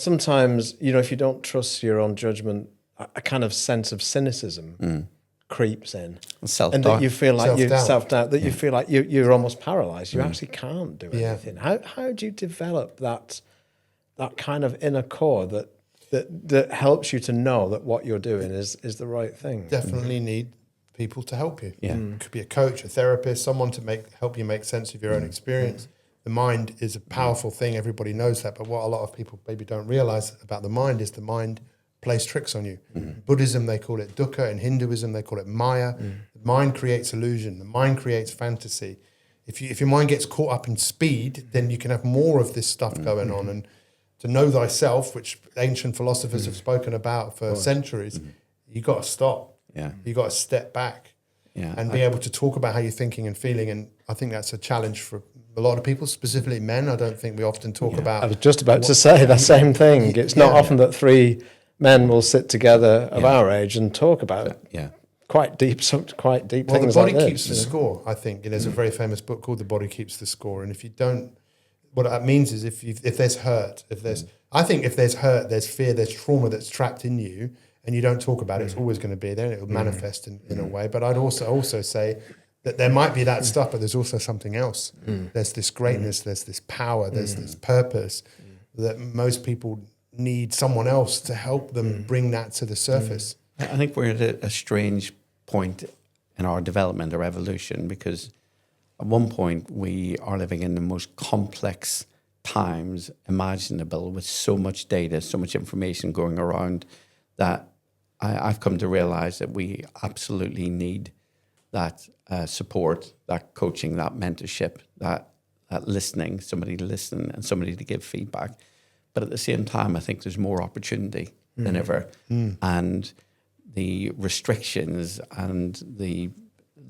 sometimes, if you don't trust your own judgment, a kind of sense of cynicism creeps in. Self-doubt. And that you feel like self-doubt, that you feel like you're almost paralyzed. You actually can't do anything. How do you develop that kind of inner core that helps you to know that what you're doing is the right thing? Definitely need people to help you. Yeah. It could be a coach, a therapist, someone to help you make sense of your own experience. The mind is a powerful thing. Everybody knows that. But what a lot of people maybe don't realize about the mind is the mind plays tricks on you. In Buddhism, they call it dukkha. In Hinduism, they call it maya. The mind creates illusion. The mind creates fantasy. If your mind gets caught up in speed, then you can have more of this stuff going on. And to know thyself, which ancient philosophers have spoken about for centuries, you got to stop. Yeah. You got to step back and be able to talk about how you're thinking and feeling. And I think that's a challenge for a lot of people, specifically men. I don't think we often talk about. I was just about to say the same thing. It's not often that three men will sit together of our age and talk about quite deep things like this. Well, the body keeps the score, I think. There's a very famous book called The Body Keeps the Score. And if you don't, what that means is if there's hurt, if there's hurt, there's fear, there's trauma that's trapped in you, and you don't talk about it, it's always going to be there, and it will manifest in a way. But I'd also say that there might be that stuff, but there's also something else. There's this greatness, there's this power, there's this purpose that most people need someone else to help them bring that to the surface. I think we're at a strange point in our development or evolution, because at one point we are living in the most complex times imaginable, with so much data, so much information going around, that I've come to realize that we absolutely need that support, that coaching, that mentorship, that listening, somebody to listen and somebody to give feedback. But at the same time, I think there's more opportunity than ever. And the restrictions and the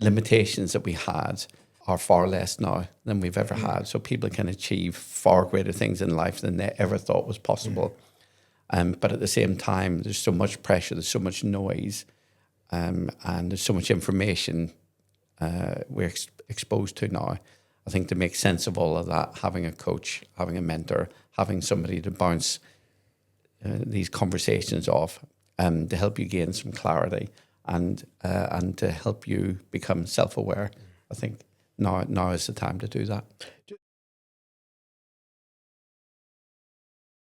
limitations that we had are far less now than we've ever had. So people can achieve far greater things in life than they ever thought was possible. But at the same time, there's so much pressure, there's so much noise, and there's so much information we're exposed to now. I think to make sense of all of that, having a coach, having a mentor, having somebody to bounce these conversations off, to help you gain some clarity and to help you become self-aware. I think now is the time to do that.